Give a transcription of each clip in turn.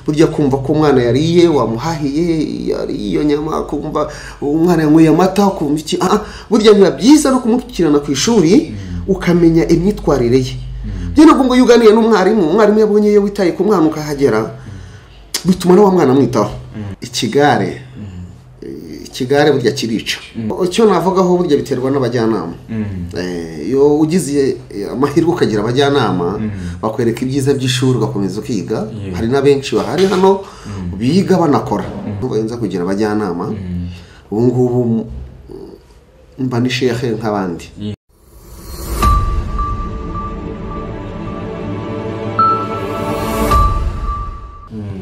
burya kumva ko umwana yariye wamuhahiye iyo nyama kumva umwana yanyweye amata kumva iki burya biba byiza no kumukirana ku ishuri ukamenya imyitwarire ye byo nako ngo yuganiye n'umwarimu yabonye yo witaye ku mwana ukahagera bituma no wa mwana mwitaho ikigare burya kirica icyo navugaho burya biterwa n'abajyanama yo ugize amahirwe ukagira abajyanama bakwereka ibyiza by'ishuri ugakomeza ukiga hari na benshi bahari hano biga banakora bayenza kugira abajyanama ubu ngubu mba ni shehe nk'abandi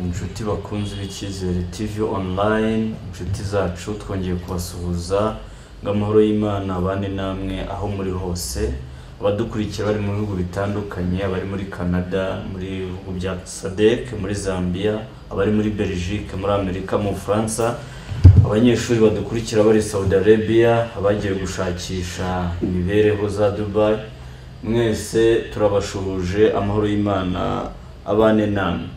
inshuti bakunze b'Icyizere TV online, inshuti zacu twongeye kubasuhuza ngo amahoro y'Imana abane namwe aho muri hose, abadukurikira bari mu bihugu bitandukanye, abari muri Canada, muri bihugu bya SADC, muri Zambia, abari muri Belgique, muri Amerika, mu France, abanyeshuri badukurikira bari Saudi Arabia, abagiye gushakisha imibereho za Dubai, mwese turabashuhuje amahoro y'Imana abane namwe.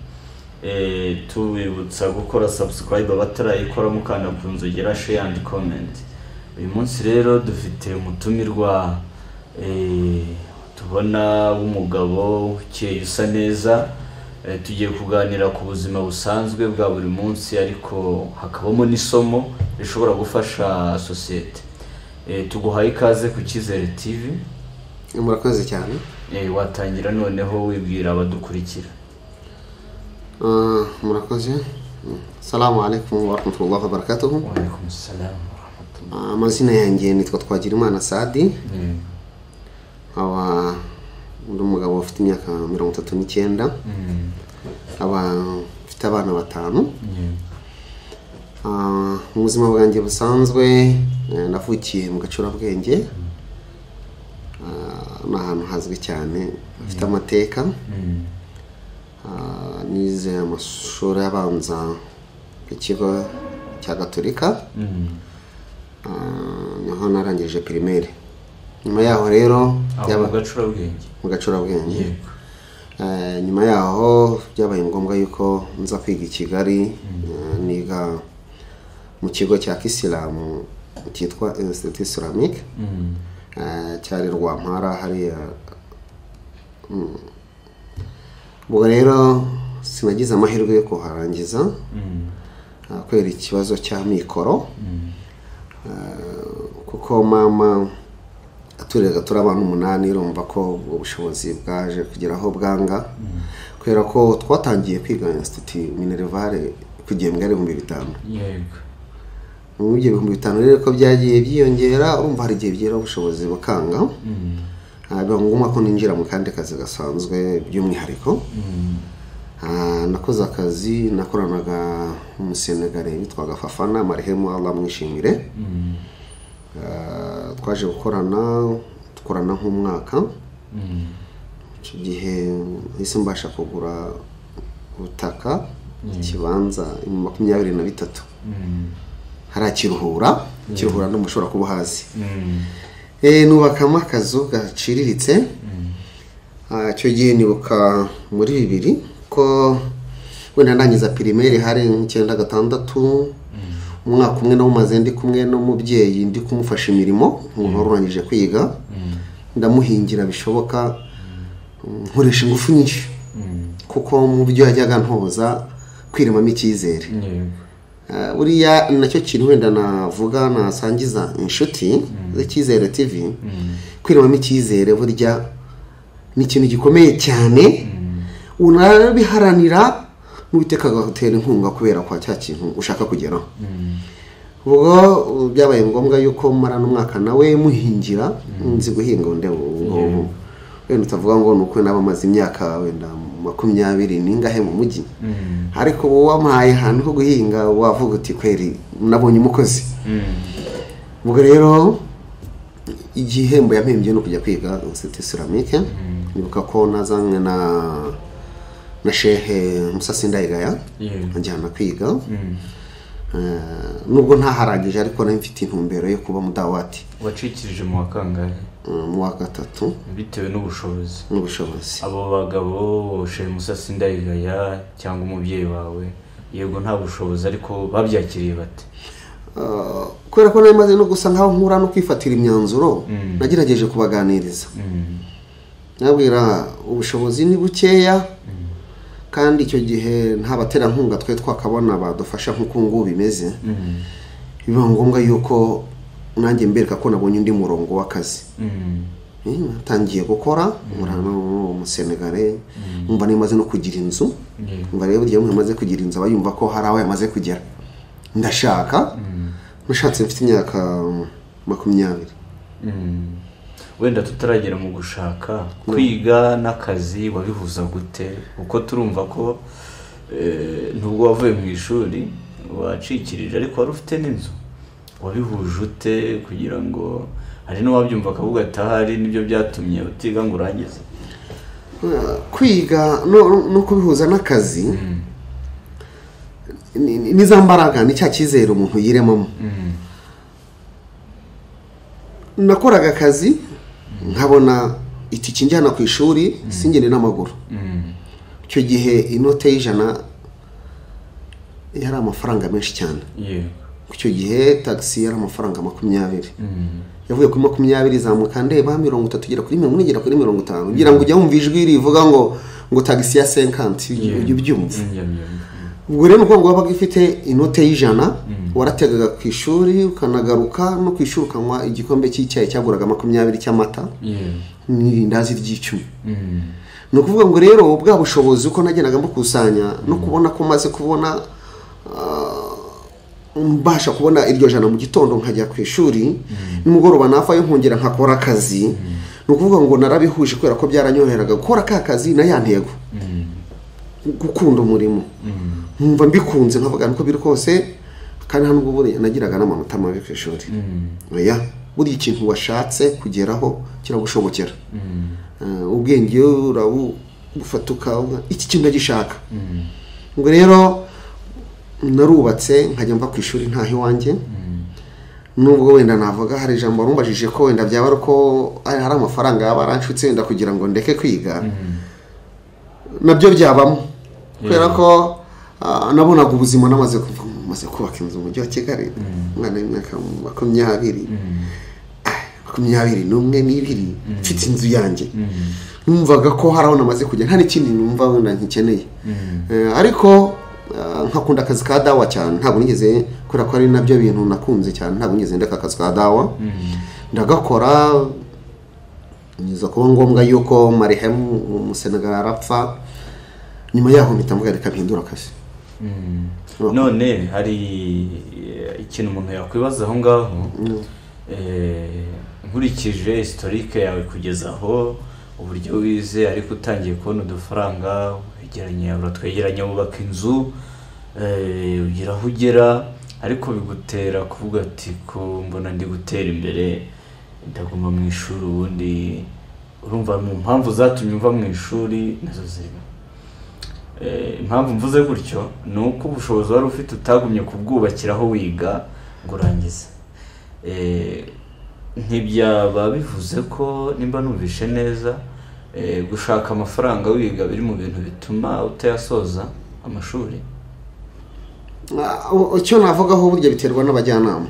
Tubibutsa gukora subscribe abatarayikora mukanda ku nzogera, share and comment. Uyu munsi rero dufite umutumirwa tubona w'umugabo ukeye usa neza, tugiye kuganira ku buzima busanzwe bwa buri munsi ariko hakabamo n'isomo rishobora gufasha societe. Tuguhaye ikaze ku Cyizere TV. Murakoze cyane. Watangira noneho wibwira abadukurikira. murakoze. Assalamu alaikum wa rahmatullahi wa barakatuh. Wa alaikum assalam wa rahmatullahi. Amazina yanjye nitwa Twagirimana Sadi. Aba ndi umugabo ufite imyaka 39. Aba mfite abana 5. Mu buzima bwanjye busanzwe navukiye mu Gacurabwenge. N'ahantu hazwi cyane afite amateka. Nize amashuri abanza ku kigo cya Gatolika, niho narangije primaire. Nyuma yaho rero mu Gacurabwenge. Nyuma yaho byabaye ngombwa yuko nza kwiga i Kigali, niga mu kigo cya Kisilamu cyitwa Institut Islamique, cyari Rwampara hariya. Ubwo rero sinagize amahirwe yo kuharangiza kubera ikibazo cya mikoro, kuko mama aturega turabana 8, urumva ko ubushobozi bwaje kugeraho bwanga, kubera ko twatangiye kwiga Institut Minerval ku gihembwe ari 5,000. Yego. Mu gihe 5,000 rero ko byagiye byiyongera, urumva hari igihe byera ubushobozi bukanga. Biba ngombwa ko ninjira mu kandi kazi gasanzwe by'umwihariko. Nakoze akazi nakoranaga mu Senegal witwaga Fafana marehemu Allah mwishimire. Twaje dukorana nk'umwaka. Icyo gihe hise mbasha kugura ubutaka ikibanza 23. Hari Kiruhura n'umushobora kuba hazi. Nubakamo akazu gaciriritse. Icyo gihe nibuka muri 2000 ko wenda ndangiza primaire hari 9-6, umwaka umwe no maze ndi kumwe n'umubyeyi ndi kumufasha imirimo nkurangije kwiga, ndamuhingira bishoboka, nkoresha ingufu nyinshi kuko mu byo yajyaga ntoza kwiremamo icyizere. Buriya nacyo kintu wenda navuga nasangiza inshuti z'Icyizere TV, kwiremamo icyizere burya ni ikintu gikomeye cyane, unabiharanira n'ubiteka gutera inkunga kubera kwa cya kintu ushaka kugeraho. Ubwo byabaye ngombwa yuko marana umwaka nawe muhingira, nzi guhinga ubu wenda utavuga ngo nuko nabamaze imyaka wenda 20 ningahe mu mujyi, ariko ubu wampaye ahantu ho guhinga wavuga uti kweri nabonye umukozi. Ubwo rero igihembo yampembye no kujya kwiga Institut Islamique. Nibuka ko nazanywe na Shehe Musa Sindayigaya, njyana kwiga. nubwo ntaharangije ariko nari mfite intumbero yo kuba mudawati. wacikirije mu wa kangahe? Mu wa gatatu. Bitewe n'ubushobozi. Abo bagabo Shehe Musa Sindayigaya cyangwa umubyeyi wawe yego nta bushobozi ariko babyakiriye bate? Kubera ko nari maze no gusa nkaho nkura no kwifatira imyanzuro, nagerageje kubaganiriza. Nabwira ubushobozi ni bukeya, kandi icyo gihe nta baterankunga twe twakabona badufasha nk'uko ngubu bimeze. Biba ngombwa yuko nanjye mbereka ko nabonye undi murongo w'akazi. Natangiye gukora mu Senegale, umva nimaze no kugira inzu. Umva rero burya umaze kugira inzu abayumva ko hari aho yamaze kugera. Ndashaka nashatse mfite imyaka 20. Wenda tutaragera mu gushaka, kwiga n'akazi wabihuza gute? Uko turumva ko nubwo wavuye mu ishuri wacikirije ariko wari ufite n'inzu, wabihuje ute kugira ngo hari n'uwabyumva akavuga ati ahari nibyo byatumye utiga ngo urangize? Kwiga no kubihuza n'akazi ni za mbaraga, ni cya cyizere umuntu yiremamo. Nakoraga akazi nkabona itiki njyana ku ishuri singende n'amaguru. Icyo gihe inote y'ijana yari amafaranga menshi cyane. Icyo gihe taxi yari amafaranga 20. Yavuye kuri 20 zamuka ndeba 30 tugera kuri 40 ngera kuri 50. Ngira ngo ujya wumva ijwi rivuga ngo taxi ya 50 ujye byumva. Ubwo rero ngo wabaga ifite inote y'ijana, warategaga ku ishuri ukanagaruka no kwishura ukanywa igikombe cy'icyayi cyaguraga 20 cy'amata n'irindazi ry'icumi. No kuvuga ngo rero bwa bushobozi uko nagenaga mbukusanya no kubona ko maze kubona mbasha kubona iryo jana mu gitondo nkajya ku ishuri, nimugoroba nafa yo nkongera nkakora akazi. No kuvuga ngo narabihuje kubera ko byaranyoheraga gukora ka kazi na yantego. Gukunda umurimo. Numva mbikunze nkavuga nko biri kose, kandi hano ubwo nagiraga n'amanota mabi ku ishuri. Oya, buri ikintu washatse kugeraho kiragushobokera. Ubwenge urabufatuka iki kintu ndagishaka. Ubwo rero narubatse nkajya mva ku ishuri ntahi wanjye. Nubwo wenda navuga hari ijambo rumbajije ko wenda byaba ari ko hari amafaranga yabaranshutse wenda kugira ngo ndeke kwiga. Nabyo byabamo kubera ko nabonaga ubuzima namaze kubaka inzu mu mujyi wa Kigali. Mwana w'imyaka 20 n'ibiri mfite inzu yanjye. Numvaga ko hari aho namaze kujya, nta n'ikindi numva wenda nkikeneye. Ariko nkakunda akazi ka dawa cyane, ntabwo nigeze kubera ko ari nabyo bintu nakunze cyane, ntabwo nigeze ndeka akazi ka dawa. Ndagakora niza kuba ngombwa yuko Marehemu mu Senegal arapfa. Nyuma yaho mpita reka mpindura akazi. None hari ikintu umuntu yakwibaza aho ngaho, nkurikije historique yawe kugeza aho uburyo wize ariko utangiye kubona udufaranga twegeranye wubaka inzu, ugira aho ugera, ariko bigutera kuvuga ati ko mbona ndi gutera imbere ndaguma mu ishuri. Ubundi urumva mu mpamvu zatumye mva mu ishuri nazo zirimo. Impamvu mvuze gutyo ni uko ubushobozi wari ufite utagumye kubwubakiraho wiga ngo urangize. Ntibyaba bivuze ko nimba numvishe neza gushaka amafaranga wiga biri mu bintu bituma utayasoza amashuri? Icyo navugaho burya biterwa n'abajyanama.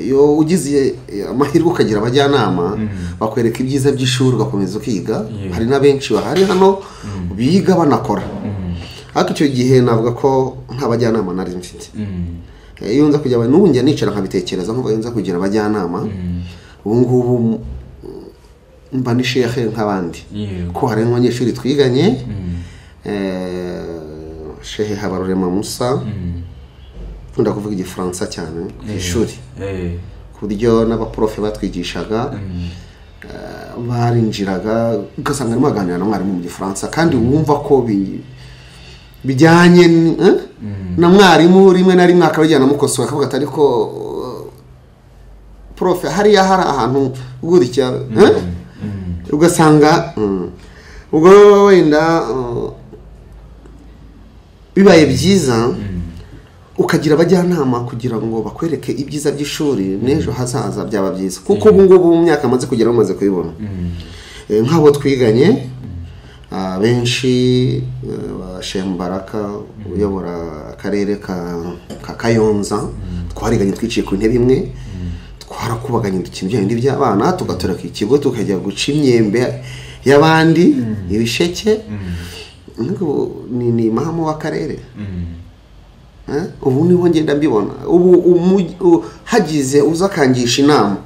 Iyo ugize amahirwe ukagira abajyanama bakwereka ibyiza by'ishuri ugakomeza ukiga. Hari na benshi bahari hano biga banakora. Ariko icyo gihe navuga ko nta bajyanama nari mfite. Iyo nza kujya n'ubu njya nicara nkabitekereza nkuko nza kugira abajyanama. Ubu ngubu mba ni shehe nk'abandi ko hari n'abanyeshuri twiganye. Shehe Habarurema Musa nkunda kuvuga igifaransa cyane ku ishuri, ku buryo n'abaprofe batwigishaga barinjiraga ugasanga arimo aganira na mwarimu mu gifaransa, kandi wumva ko bijyanye na mwarimu. Rimwe na rimwe akabijyana mukosora akavuga ati ariko profe hariya hari ahantu gutya, ugasanga ubwo wenda bibaye byiza ukagira abajyanama kugira ngo bakwereke ibyiza by'ishuri n'ejo hazaza byaba byiza kuko ubu ngubu mu myaka amaze kugera bamaze kubibona nk'abo twiganye benshi Shembaraka uyobora akarere ka Kayonza twariganye twiciye ku ntebe imwe twarakubaganye ikintu by'abana tugatoreka ikigo tukajya guca imyembe y'abandi ibisheke ni mahamo w'akarere ubu niho ngenda mbibona ubu hagize uzakangisha inama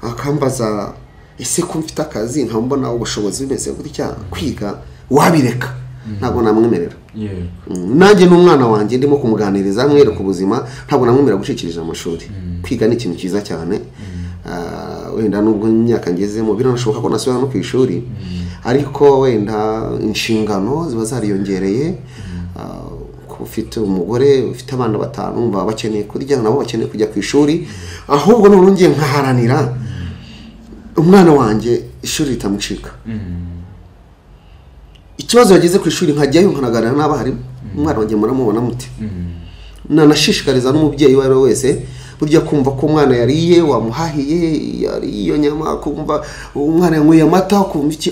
akambaza ese ko mfite akazi nkambona ubushobozi bumeze gutya kwiga wabireka ntabwo namwemerera nanjye n'umwana wanjye ndimo kumuganiriza mwereka ubuzima ntabwo namwemerera gushikiriza amashuri kwiga ni ikintu cyiza cyane wenda nubwo imyaka ngezemo biranashoboka ko nasubira no ku ishuri ariko wenda inshingano ziba zariyongereye ufite umugore ufite abana 5 baba bakeneye kurya nabo bakeneye kujya ku ishuri ahubwo none ngiye nkaharanira umwana wanjye ishuri ritamucika ikibazo yageze ku ishuri nkajyayo nkanaganira n'abarimu umwana wanjye muramubona muti nanashishikariza n'umubyeyi wari wese burya kumva ko umwana yariye wamuhahiye yariyo nyama kumva umwana yanyweye amata kumva iki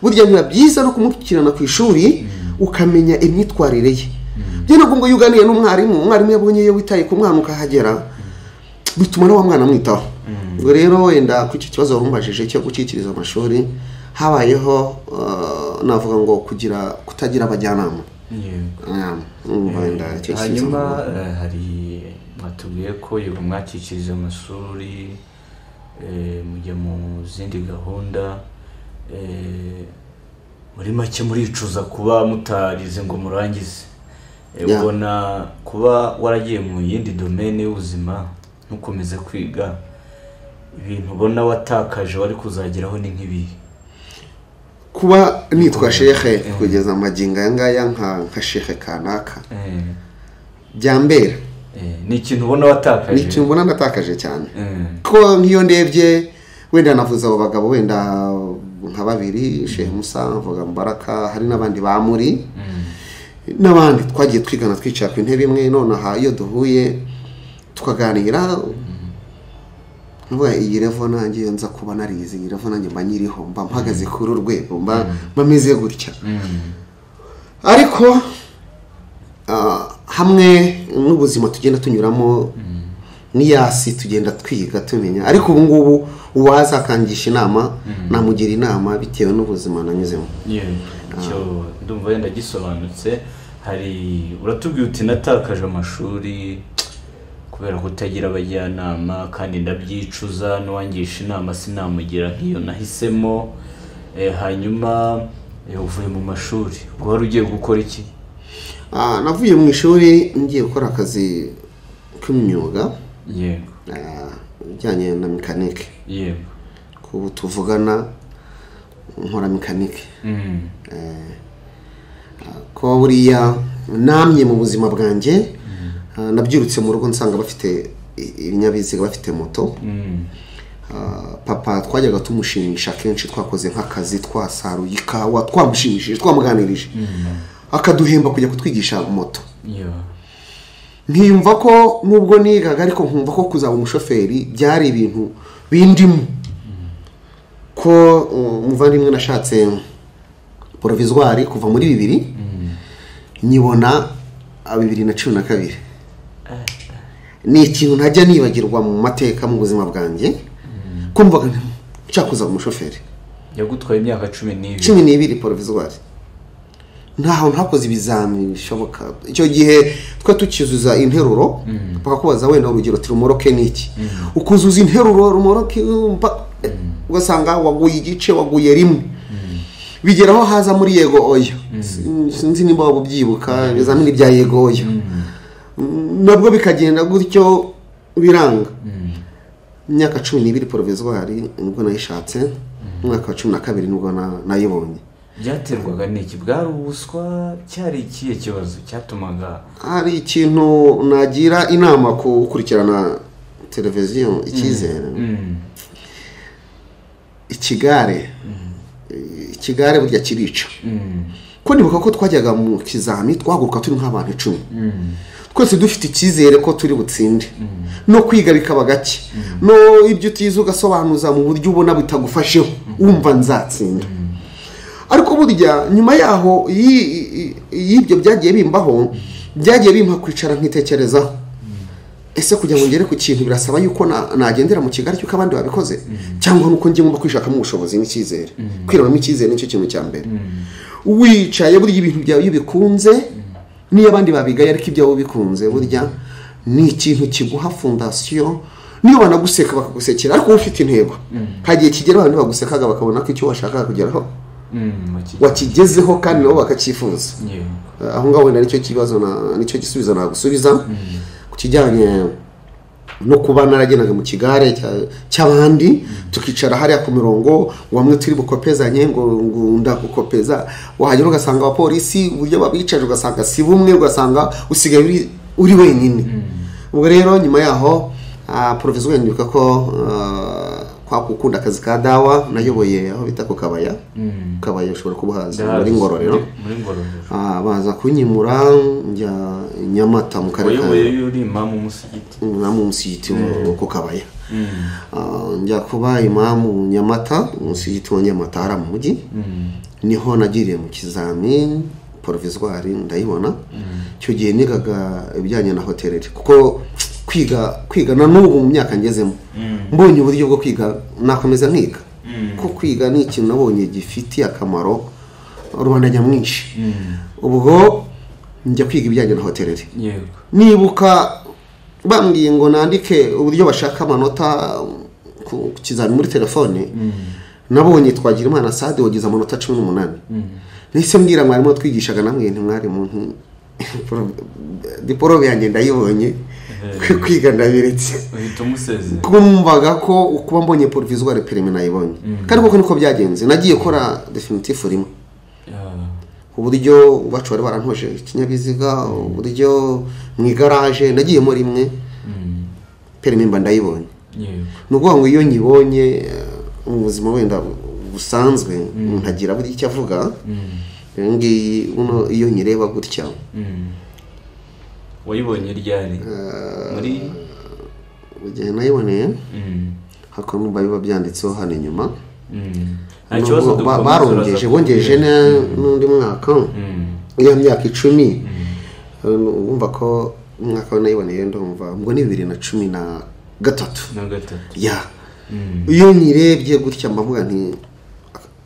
burya biba byiza no kumukirana ku ishuri ukamenya imyitwarire ye byo nabwo ngo yuganiye n'umwarimu yabonye yo witaye ku mwana ukahagera bituma wa mwana mwitaho ngo rero wenda ku icyo kibazo warumbajije cyo gucikiriza amashuri habayeho navuga ngo kutagira abajyanama hanyuma hari mwatubwiye ko yego mwakikiriza amashuri mujya mu zindi gahunda muri make muricuza kuba mutarize ngo murangize ubona kuba waragiye mu yindi domaine y'ubuzima ntukomeze kwiga ibintu ubona watakaje wari kuzageraho ni nk'ibi kuba nitwa shehe kugeza amaginga yangaya nka shehe kanaka byambera ni ikintu ubona watakaje ni ikintu ubona natakaje cyane ko nk'iyo ndebye wenda navuze abo bagabo wenda nka 2 Shehe Musa mvuga Mbaraka hari n'abandi bamuri n'abandi twagiye twigana twicara ku intebe imwe none aha iyo duhuye tukaganira nuba iyi level nanjye nza kuba narize iyi level nanjye mba nyiriho mba mpagaze kuri urwego mba meze gutya ariko hamwe n'ubuzima tugenda tunyuramo niyasi tugenda twiga tumenya ariko ubu ngubu uwaza akangisha inama namugira inama bitewe n'ubuzima nanyuzemo cyo ndumva yenda gisobanutse hari uratubwiye uti natakaje amashuri kubera kutagira abajyanama kandi ndabyicuza n'uwangisha inama sinamugira nk'iyo nahisemo hanyuma uvuye mu mashuri ngo wari ugiye gukora iki navuye mu ishuri ngiye gukora akazi k'imyuga yego bijyanye na mekanike yego kubu tuvugana nkora mekanike ko buriya namye mu buzima bwanjye nabyirutse mu rugo nsanga bafite ibinyabiziga bafite moto papa twajyaga tumushimisha kenshi twakoze nk'akazi twasaruye ikawa twamushimishije twamuganirije akaduhemba kujya kutwigisha moto nkiyumva ko nubwo nigaga ariko nkumva ko kuzaba umushoferi byari ibintu bindimo ko umuvandimwe nashatse provisoire kuva muri 2000 nyibona 2012 ni ikintu ntajya nibagirwa mu mateka mu buzima bwanjye kumvaga cyakuza umushoferi yagutwaye imyaka 12 provisoire ntaho ntakoze ibizamini bishoboka icyo gihe twa tukizuza interuro bakakubaza wenda urugero turumoroke niki ukuzuza interuro rumoroke ugasanga waguye igice waguye rimwe bigeraho haza muri yego oya sinzi nimba wabubyibuka ibizamini bya yego oya nabwo bikagenda gutyo biranga imyaka 12 provisoire nubwo nayishatse umwaka wa 12 nubwo nayibonye byaterwaga n'iki bwari ubuswa cyari ikihe kibazo cyatumaga hari ikintu nagira inama gukurikirana televiziyo Icyizere ikigare burya kirica ko nibuka ko twajyaga mu kizami twaguruka turi nk'abantu 10 twese dufite icyizere ko turi butsinde no kwiga bikaba gake no ibyo utize ugasobanuza mu buryo ubona bitagufasheho wumva nzatsinda. Ariko burya nyuma yaho y'ibyo byagiye bimbaho byagiye bimpa kwicara nkitekerezaho, ese kugira ngo ngere ku kintu birasaba yuko nagendera mu kigali cy'uko abandi babikoze cyangwa nuko ngiye ngomba kwishakamo ubushobozi n'icyizere. Kwiremamo icyizere nicyo kintu cya mbere. Wicaye burya ibintu byawe iyo bikunze niyo abandi babigaye ariko ibyawe bikunze burya ni ikintu kiguha fondasiyo. Niyo banaguseka bakagusekera ariko ufite intego hagiye kigera abantu bagusekaga bakabona ko icyo washakaga kugeraho wakigezeho kandi nabo bakacyifuza. Aho ngaho wenda nicyo kibazo nicyo gisubizo nagusubiza ku kijyanye no kuba naragenaga mu kigare cy'abandi tukicara hariya ku mirongo wamwe turi bukopezanye ngo ndagukopeza wahagera ugasanga abapolisi uburyo babicaje ugasanga si bumwe ugasanga usigaye uri wenyine. Ubwo rero nyuma yaho Professor wenduka ko kwa gukunda akazi ka dawa nayoboye aho bita ku Kabaya. Kabaya ushobora kubuhaza muri Ngororero. Baza kunyimura njya Nyamata mu karere ka yuri imamu musigiti ku Kabaya. Njya kuba imamu Nyamata musigiti wa Nyamata ara mu mujyi. Niho nagiriye mu kizami provisoire ndayibona. Cyo gihe nigaga ibijyanye na hotellerie kuko kwiga na n'ubu mu myaka ngezemo mbonye uburyo bwo kwiga nakomeza nkiga ko kwiga ni ikintu nabonye gifitiye akamaro rubanda nyamwinshi. Ubwo njya kwiga ibijyanye na hotellerie. Nibuka bambwiye ngo nandike uburyo bashaka amanota ku kizami muri telefone. Nabonye twagira Imana Sade wagize amanota 18. Nise mbwira mwarimu twigishaga namwe ntimwari muntu diplome yanjye ndayibonye kwiga ndabiretse uhita umuseze kumvaga ko ukuba mbonye provisoire permis nayibonye kandi koko niko byagenze. Nagiye kora definitive rimwe uburyo bacu bari barantoje ikinyabiziga uburyo mu garage nagiyemo rimwe permis mba ndayibonye. Nuko ngo iyo nyibonye mu buzima wenda busanzwe nkagira buri icyo avuga ngi uno iyo nyireba gutya. Wayibonye ryari muri ugiye nayiboneye hako numva biba byanditseho hano inyuma. Bongeje n'undi mwaka iyo myaka 10 wumva ko umwaka nayiboneye ndumva ngo ni 2013 ya. Iyo nirebye gutya mbavuga nti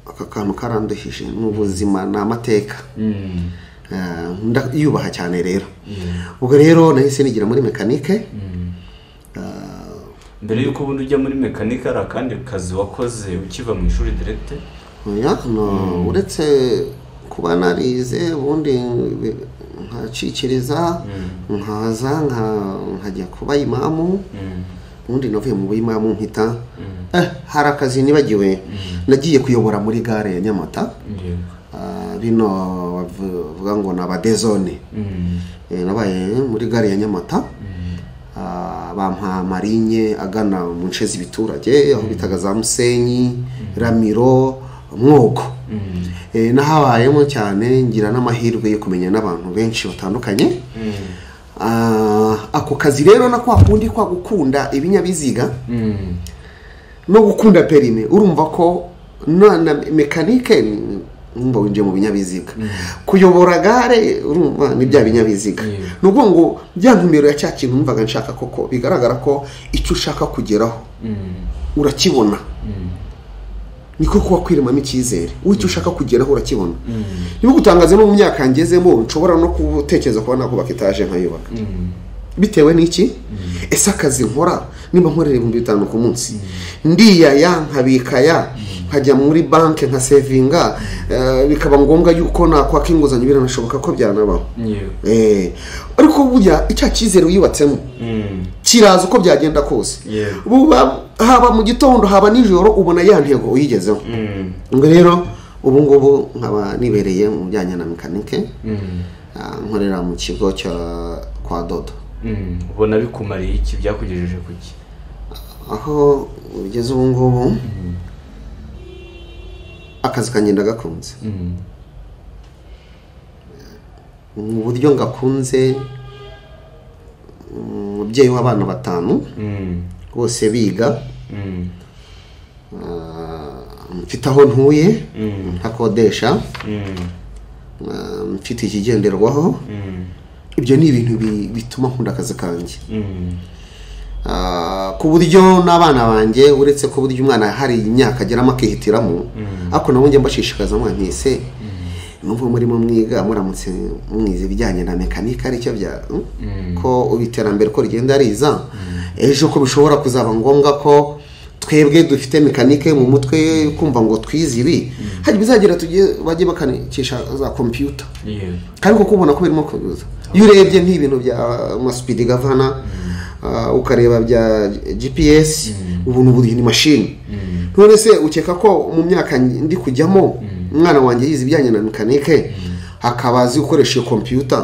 aka kantu karanduhije n'ubuzima n'amateka ndayubaha cyane rero. Ubwo rero nahise nigira muri mekanike. Mbere yuko ubundi ujya muri mekanike ara kandi kazi wakoze ukiva mu ishuri direct? Oya no uretse kuba narize ubundi nkacikiriza nkaza nkajya kuba imamu. Ubundi navuye mu imamu mpita hari akazi nibagiwe nagiye kuyobora muri gare ya Nyamata. Bino bavuga ngo nabadezone. Nabaye muri gare ya Nyamata. Bampa marinye agana mu nce z'ibiturage aho bitaga za Musenyi, Ramiro, Mwogo. Nahabayemo cyane ngira n'amahirwe yo kumenya n'abantu benshi batandukanye. Ako kazi rero na kwa kundi kwa gukunda ibinyabiziga no gukunda perime urumva ko na mekanike numva winje mu binyabiziga. Kuyobora gare urumva ni bya binyabiziga. Nuko ngo byantumero ya cya kintu numvaga nshaka koko bigaragara ko icyo ushaka kugeraho urakibona. Niko kuba kwiremamo icyizere wicyo ushaka kugeraho urakibona. Niba gutangaza no mu myaka ngezemo nshobora no kutekereza kuba nakubaka etaje nkayubaka bitewe n'iki. Ese akazi nkora nimba nkorera 5,000 ku munsi ndiyaya nkabikaya nkajya muri banke nka savinga bikaba ngombwa yuko nakwaka inguzanyo biranashoboka ko byanabaho. Ariko burya icya cyizere uyubatsemo kiraza uko byagenda kose. Buba haba mu gitondo haba nijoro ubona ya ntego uyigezeho. Ngo rero ubu ngubu nkaba nibereye mu bijyanye na mekanike nkorera mu kigo cya kwa Dodo. Ubona bikumariye iki byakugejeje kuki? Aho ugeze ubu ngubu akazi kagenda gakunze. Mu buryo ngakunze umubyeyi w'abana 5 bose biga mfite aho ntuye ntakodesha mfite ikigenderwaho ibyo ni ibintu bituma nkunda akazi kanjye ku buryo n'abana banjye uretse ko buryo umwana hari imyaka ageramo akihitiramo ariko nabo njye mbashishikaza mwantise numva murimo mwiga muramutse mwize ibijyanye na mekanika aricyo bya ko ubiterambere ko rigenda riza ejo ko bishobora kuzaba ngombwa ko twebwe dufite mekanike mu mutwe kumva ngo twizibi hari bizagira bajye bakanikisha za computer kandi ko kubona ko birimo kuza iyo urebye nk'ibintu bya speed governor ukareba bya GPS ubu n'uburyo ni machine none se ukeka ko mu myaka ndi kujyamo umwana wanjye yize ibijyanye na mekanike akabazi gukoresha computer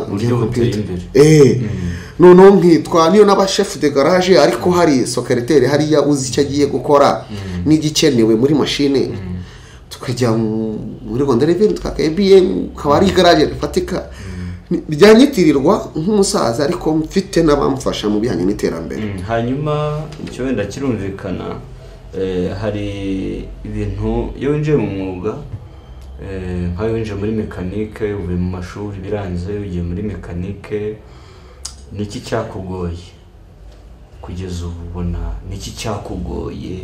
noneho nkitwa niyo n'aba chef de garage ariko hari secrétaire hariya uzi icyo agiye gukora n'igikenewe muri machine tukajya muri Rwanda Revenue tukakabm kabari garage rifatika byanyitirirwa nk'umusaza ariko mfite n'abamfasha mu bijyanye n'iterambere hanyuma icyo wenda kirumvikana hari ibintu iyo winjiye mu mwuga nkayo winjiye muri mekanike uvuye mu mashuri biranze ugiye muri mekanike niki cyakugoye kugeza ubu ubona niki cyakugoye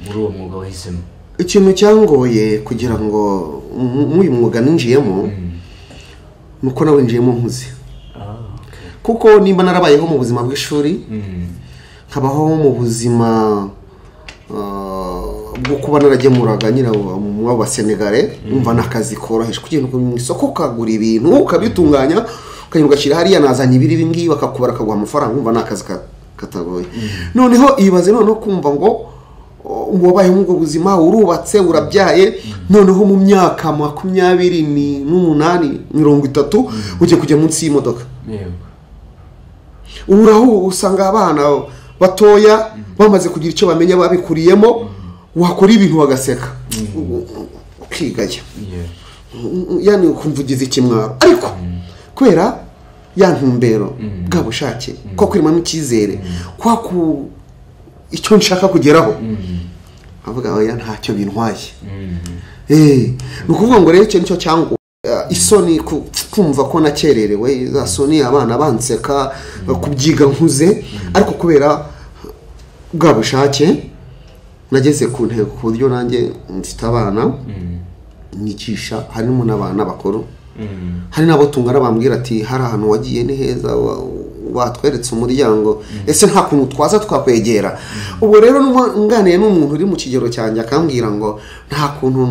muri uwo mwuga wahisemo ikintu cyangoye kugira ngo uyu mwuga ninjiyemo nuko nawinjiyemo nkuze kuko nimba narabayeho mu buzima bw'ishuri nkabaho mu buzima bwo kuba naragemuraga nyina mu Basenegale umva nakazi koroheje kugenda mu isoko kagura ibintu ukabitunganya ukanyuga kira hariya nazanye ibiri bingi bakakubara akaguha amafaranga umva nakazi katagoye noneho ibaze noneho kumva ngo wabaye mu buzima urubatse urabyaye noneho mu myaka 28 30 uje kujya munsi y'imodoka uraho usanga abana batoya bamaze kugira icyo bamenya babikuriyemo wakora ibintu bagaseka ukigaya yani ukumvugiza ikimwaro ariko kwera ya ntumbero bwa bushake ko kwirimo icyizere kwa ku icyo nshaka kugeraho avuga oya ntacyo bintwaye nukuvuga ngo rero icyo nicyo cyango isoni kumva ko nakererewe za soni abana banseka kubyiga nkuze ariko kubera bwa bushake nageze ku ntego ku buryo nanjye mfite abana nicisha harimo n'abana bakuru hari nabo tungana bambwira ati hari ahantu wagiye ni heza watweretse umuryango ese nta kuntu twaza twakwegera ubu rero nganiye n'umuntu uri mu kigero cyanjye akambwira ngo nta kuntu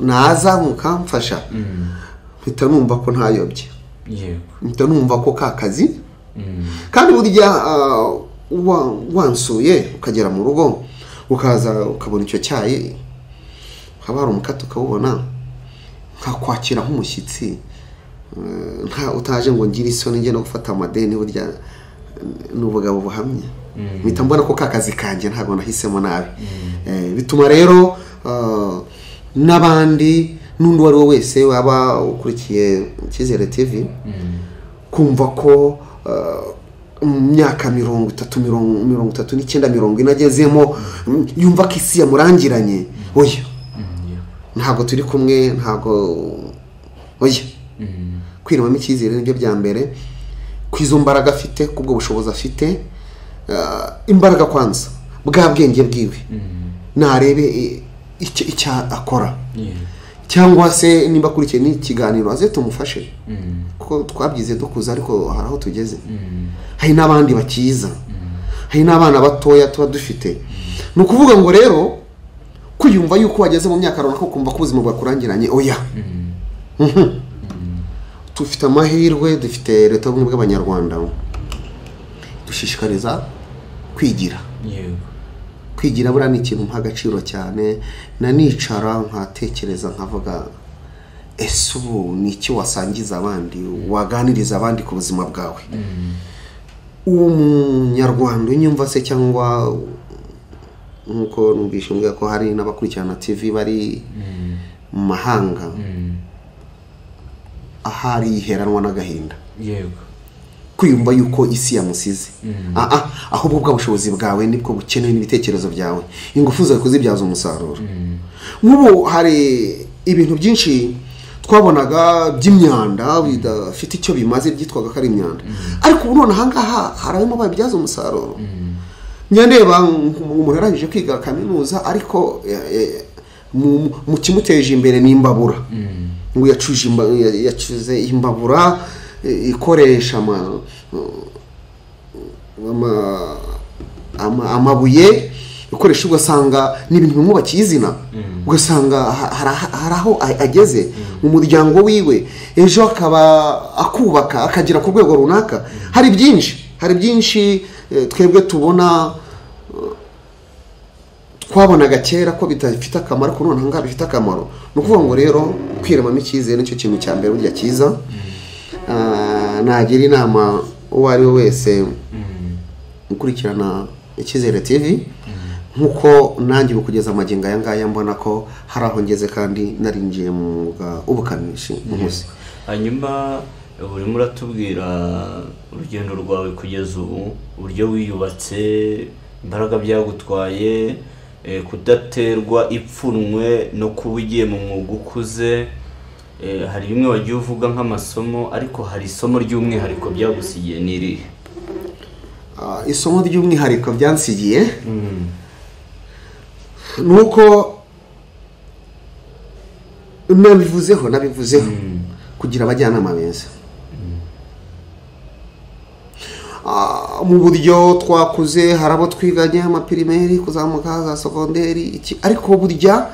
naza mukamfasha mpita numva ko ntayobye mpita numva ko kakazi kandi burya wansuye ukagera mu rugo ukaza ukabona icyo cyayi haba hari umukate ukawubona nkakwakira nk'umushyitsi nta utaje ngo ngire isoni nge no gufata amadeni burya n'ubugabo buhamye mpita mbona ko kakazi kanjye ntabwo nahisemo nabi bituma rero n'abandi n'undi wari wese waba ukurikiye Icyizere TV kumva ko myaka 39 agezemo yumva ko isi yamurangiranye oya ntabwo turi kumwe ntabwo oya kwiremamo icyizere nibyo bya mbere kwizo mbaraga afite kubwo bushobozi afite imbaraga kwanza bwa bwenge bwiwe narebe icyo akora cyangwa se nimba kurikiye n'ikiganiro aze tumufashe kuko twabyize dukuza ariko hari aho tugeze hari n'abandi bakiza hari n'abana batoya tuba dufite ni ukuvuga ngo rero kuyumva yuko wageze mu myaka runaka kumva ko ubuzima bwakurangiranye oya tufite amahirwe dufite leta y'ubumwe bw'abanyarwanda dushishikariza kwigira kwigira buriya ni ikintu mpa agaciro cyane nanicara nkatekereza nkavuga ese ubu ni iki wasangiza abandi waganiriza abandi ku buzima bwawe uwo munyarwanda unyumva se cyangwa nkuko numvise mbwa ko hari n'abakurikirana TV bari mu mahanga ahari iheranwa n'agahinda kwiyumva yuko isi yamusize. Ahubwo bwa bushobozi bwawe nibwo bukeneye n'ibitekerezo byawe, ingufu zawe kuzibyaza umusaruro. Nk'ubu hari ibintu byinshi twabonaga by'imyanda bidafite icyo bimaze byitwaga ko ari imyanda, ariko ubu none ahangaha harimo babibyaza umusaruro. Nyandeba umuntu yarangije kwiga kaminuza ariko mu kimuteje imbere ni imbabura, ngo yacuze imbabura ikoresha amabuye, ikoresha ugasanga n'ibintu bimwubakiye izina, ugasanga hari aho ageze mu muryango wiwe, ejo akaba akubaka akagera ku rwego runaka. Hari byinshi twebwe tubona twabonaga kera ko bidafite akamaro, ko none ngaho bifite akamaro. Ni ukuvuga ngo rero kwiremamo icyizere nicyo kintu cya mbere burya cyiza. Nagira inama uwo ari we wese ukurikirana Icyizere TV, nkuko nanjye kugeza amagingo aya ngaya mbona ko hari aho ngeze kandi narinjiye mu mwuga ubukanishi muhuze. Hanyuma urimo uratubwira urugendo rwawe kugeza ubu, uburyo wiyubatse, imbaraga byagutwaye, kudaterwa ipfunwe no kuba ugiye mu mwuga ukuze. Hari bimwe wagiye uvuga nk'amasomo, ariko hari isomo ry'umwihariko byagusigiye n'irihe? Isomo ry'umwihariko byansigiye nuko nabivuzeho kugira abajyanama beza. Mu buryo twakuze hari abo twiganye amapirimeri kuzamuka za sekonderi, ariko burya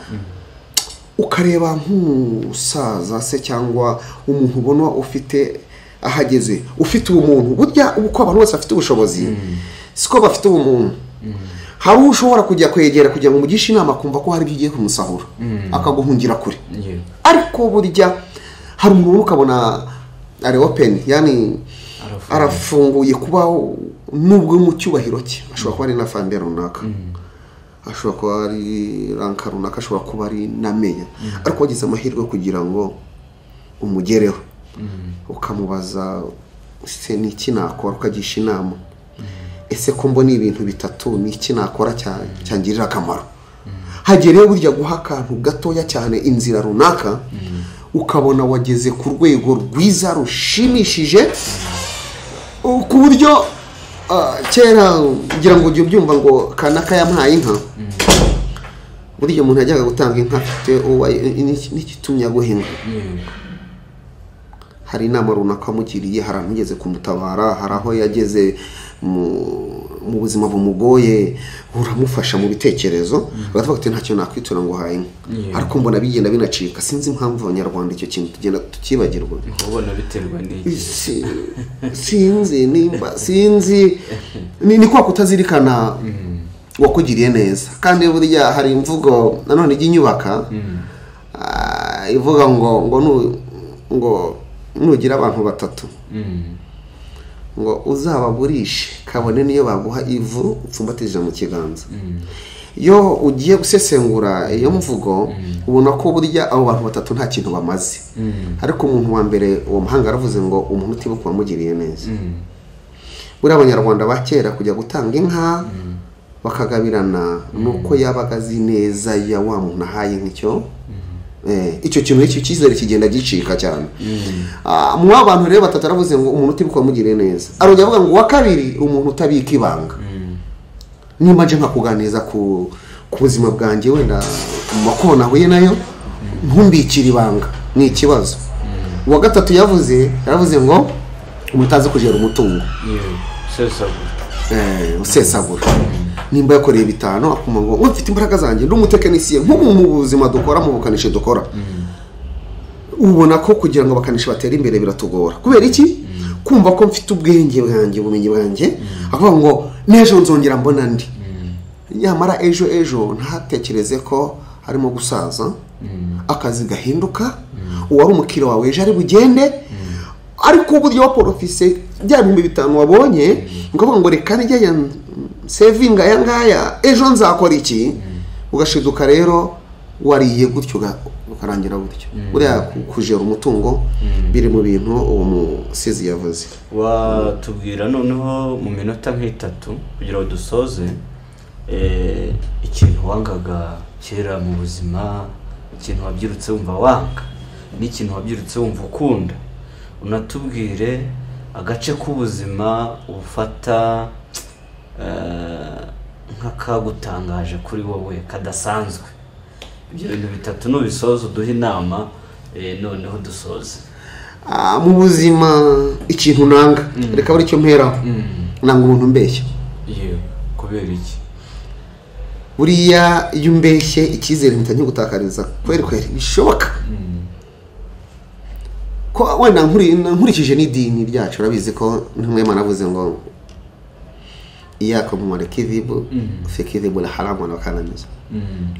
ukareba nk'umusaza se cyangwa umuntu ubona ufite ahageze, ufite ubumuntu. Burya uko abantu bose bafite ubushobozi siko bafite ubumuntu. Hari ushobora kujya kwegera kugira ngo umugishe inama kumva ko hari ibyo ugiye kumusahura akaguhungira kure, ariko burya hari umuntu ukabona ari open, yani arafunguye kuba nubwo mu cyubahiro cye. Ashobora kuba ari na fande runaka, ashobora kuba ari ranka runaka, ashobora kuba ari na meya, ariko wagize amahirwe kugira ngo umugereho ukamubaza se ni iki nakora, ukagisha inama. Ese ko mbona ibintu bitatu, ni iki nakora cyangirira akamaro? Hagerewe burya guha akantu gatoya cyane inzira runaka, ukabona wageze ku rwego rwiza rushimishije, ku buryo kera ngira ngo ujye ubyumva ngo kanaka yampaye inka. Burya umuntu yajyaga gutanga inka afite n'ikitumye aguhinga. Hari inama runaka amugiriye, hari ahantu yageze kumutabara, hari aho yageze mu buzima bumugoye, uramufasha mu bitekerezo, bagavuga ati ntacyo nakwitura ngo haye inka. Ariko mbona bigenda binacika. Sinzi impamvu abanyarwanda icyo kintu tugenda tukibagirwa. Ubona biterwa n'iki? Sinzi ni kwa kutazirikana wakugiriye neza. Kandi burya hari imvugo nanone inyubaka ivuga ngo nugira abantu batatu ngo uzababurishe kabone niyo baguha ivu upfumbatije mu kiganza. Iyo ugiye gusesengura iyo mvugo ubona ko burya abo bantu batatu nta kintu bamaze, ariko umuntu wa mbere uwo muhanga aravuze ngo umuntu utibuka wamugiriye neza. Buriya abanyarwanda bakera kujya gutanga inka bakagabirana nuko yabaga azi neza ya wa muntu ahaye nk'icyo. Icyo kintu icyo cyizere kigenda gicika cyane. Mu abantu rero batatu aravuze ngo umuntu utibuka wamugiriye neza. Arongera avuga ngo wa kabiri umuntu utabika ibanga. Nimba nje nkakuganiza ku buzima bwanjye wenda mu makono nahuye nayo ntumbikira ibanga, ni ikibazo. Uwa gatatu yaravuze ngo umutazi kujera umutungo. Usesagura. Nimba yakoreye bitano akuma ngo mfite imbaraga zanjye ndi umutekinisiye nk'ubu mu buzima dukora mu bukanishi dukora. Ubona ko kugira ngo bakanishi batere imbere biratugora. Kubera iki? Kumva ko mfite ubwenge bwanjye, ubumenyi bwanjye, avuga ngo n'ejo nzongera mbona ndi. Nyamara ejo ntatekereze ko harimo gusaza, akazi gahinduka, uwari umukiro wawe ejo ari bugende, ariko uburyo wa porofise bya 5,000 wabonye ngo ngo reka njye saving aya ngaya ejo nzakora iki. Ugashiduka rero wariye gutyo ukarangira gutyo buriya kujera umutungo biri mu bintu uwo musizi yavuze. Watubwira noneho mu minota nk'itatu kugira ngo dusoze ikintu wangaga kera mu buzima, ikintu wabyirutse wumva wanga n'ikintu wabyirutse wumva ukunda, unatubwire agace k'ubuzima ufata nk'akagutangaje kuri wowe kadasanzwe. Ibyo bintu bitatu nubisoza uduhe inama noneho dusoze. Mu buzima ikintu nanga reka bari cyo mperaho nanga umuntu mbeshya. Kubera iki? Buriya iyo umbeshye icyizere mpita gutakariza kweri bishoboka ko wenda nkurikije n'idini ryacu urabizi ko ntumwe navuze ngo iyakum walikidhibu fikidhibu la haramu wa kanamiza.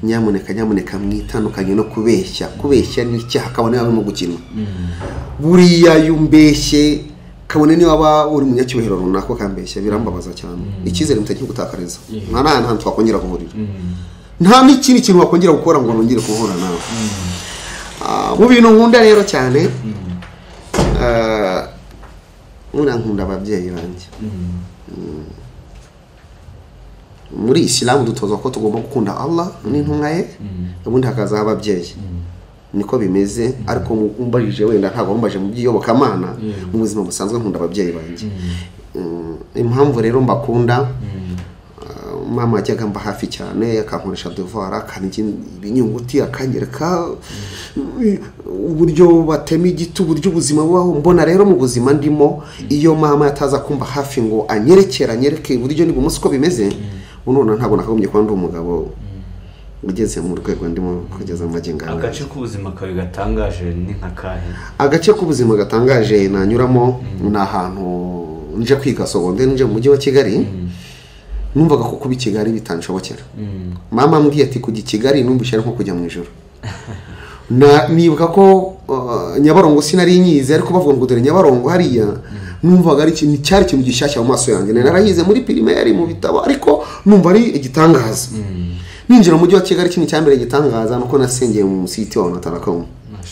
Nyamuneka mwitandukanye no kubeshya n'icyaha kabone yawe mu gukina. Buriya yumbeshye kabone ni waba uri munyacyubahiro runako kambeshya birambabaza cyane. Icyizere mutagiye gutakariza nta twakongera guhurira, nta n'ikindi kintu wakongera gukora ngo nongere kuhura nawe. Mu bintu nkunda rero cyane nkunda ababyeyi banjye. Muri Islam dutoza ko tugomba gukunda Allah n'intumwa ye, ubundi hakaza ababyeyi. Niko bimeze, ariko umbarije wenda ntabwo mbaje mu by'iyobokamana, mu buzima busanzwe nkunda ababyeyi banjye. Impamvu rero mbakunda, mama ajyaga mba hafi cyane, akankoresha devoir, akangira ibinyuguti, akanyereka uburyo batema igiti, uburyo ubuzima bubaho. Mbona rero mu buzima ndimo, iyo mama yataza kumba hafi ngo anyereke uburyo n'ibumoso ko bimeze, unona ntabwo nakagombye kuba ndi umugabo ugeze mu rwego ndimo kugeza amagingo. Agace k'ubuzima kawe gatangaje ni nk'akahe? Agace k'ubuzima gatangaje nanyuramo ni ahantu nje kwiga secondaire, nje mu mujyi wa Kigali. Numvaga ko kuba i Kigali bitanshobokera. Mama mbwiye ati kujya i Kigali numvise nko kujya mu ijoro. Nibuka ko Nyabarongo sinari nyize, ariko bavuga ngo dore Nyabarongo hariya, numvaga ari ikintu cyari ikintu gishyashya mu maso yanjye. Narayize muri primaire mu bitabo, ariko numva ari igitangaza. Ninjira mu mujyi wa Kigali, ikintu cyambere gitangaza nuko nasengeye mu musiti wa Notarakom.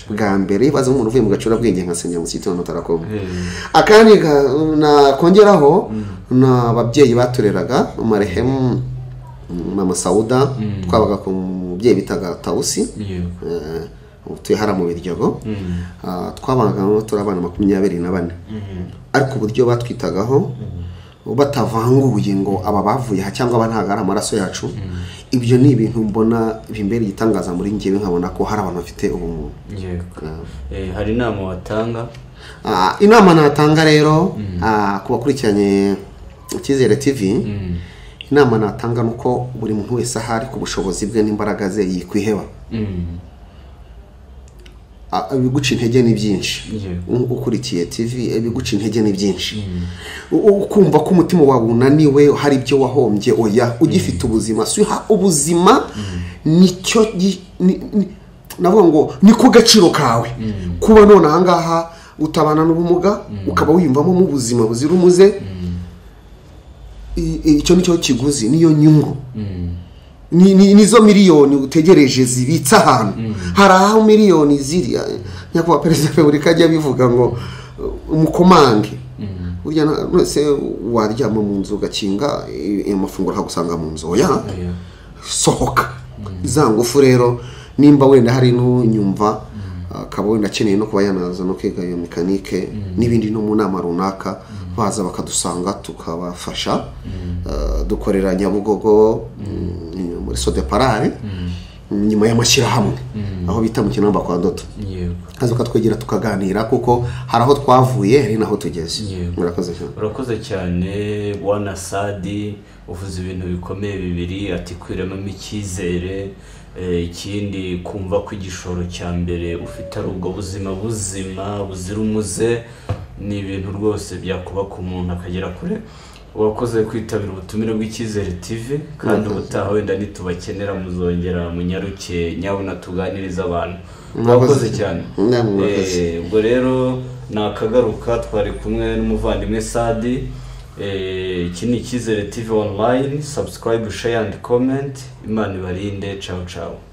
Bwa mbere baza umuntu uvuye mu gacura bwenge nkasengera mu musiti wa Notarakom. Akandi nakongeraho na babyeyi batureraga, marehemu Mama Sauda, twabaga ku mubyeyi bitaga Tausi, tuyihara mu Biryogo. Twabaga turabana 24, ariko uburyo batwitagaho batavanguye ngo aba bavuye cyangwa abantagara amaraso yacu. Ibyo ni ibintu mbona bimbere gitangaza muri ngewe, nkabona ko hari abantu bafite ubumuntu. Hari inama watanga? Inama natanga rero ku bakurikiranye Icyizere TV, inama natanga nuko buri muntu wese ahari ku bushobozi bwe n'imbaraga ze yikwiheba. Ibiguca intege ni byinshi. Ukurikiye TV ibiguca intege ni byinshi. Ukumva ko umutima wawe unaniwe, hari ibyo wahombye, oya ugifite ubuzima. Ubuzima nicyo navuga ngo niko gaciro kawe. Kuba none ahangaha utabana n'ubumuga, ukaba wiyumvamo mu buzima buzira umuze, icyo nicyo kiguzi, niyo nyungu. Nizo miliyoni utegereje zibitsa ahantu. Hari aho miliyoni ziri, nyakubahwa Perezida wa Repubulika ajya bivuga ngo umukomange. Burya nose waryama mu nzu gakinga amafunguro hagusanga mu nzu, oya sohoka. Za ngufu rero nimba wenda hari n'unyumva akaba wenda akeneye no kuba yanaza no kwiga iyo mekanike n'ibindi no mu nama runaka, baza bakadusanga tukabafasha. Dukorera Nyabugogo muri Sodeparare, nyuma y'amashyirahamwe aho bita mu Kinamba kwa Doto. Kaza ukatwegera tukaganira, kuko hari aho twavuye hari naho tugeze. Urakoze cyane Bwana Sadi, uvuze ibintu bikomeye bibiri, ati kwiremamo icyizere, ikindi kumva ko igishoro cya mbere ufite ari ubwo buzima buzira umuze. Ni ibintu rwose byakubaka umuntu akagera kure. Wakoze kwitabira ubutumire bw'Icyizere TV, kandi ubutaha wenda nitubakenera muzongera munyaruke nyabuna tuganiriza abantu. Wakoze cyane. Ubwo rero nakagaruka, twari kumwe n'umuvandimwe Sadi. Iki ni Icyizere TV online. Subscribe, share and comment. Imana ibarinde. Ciao ciao.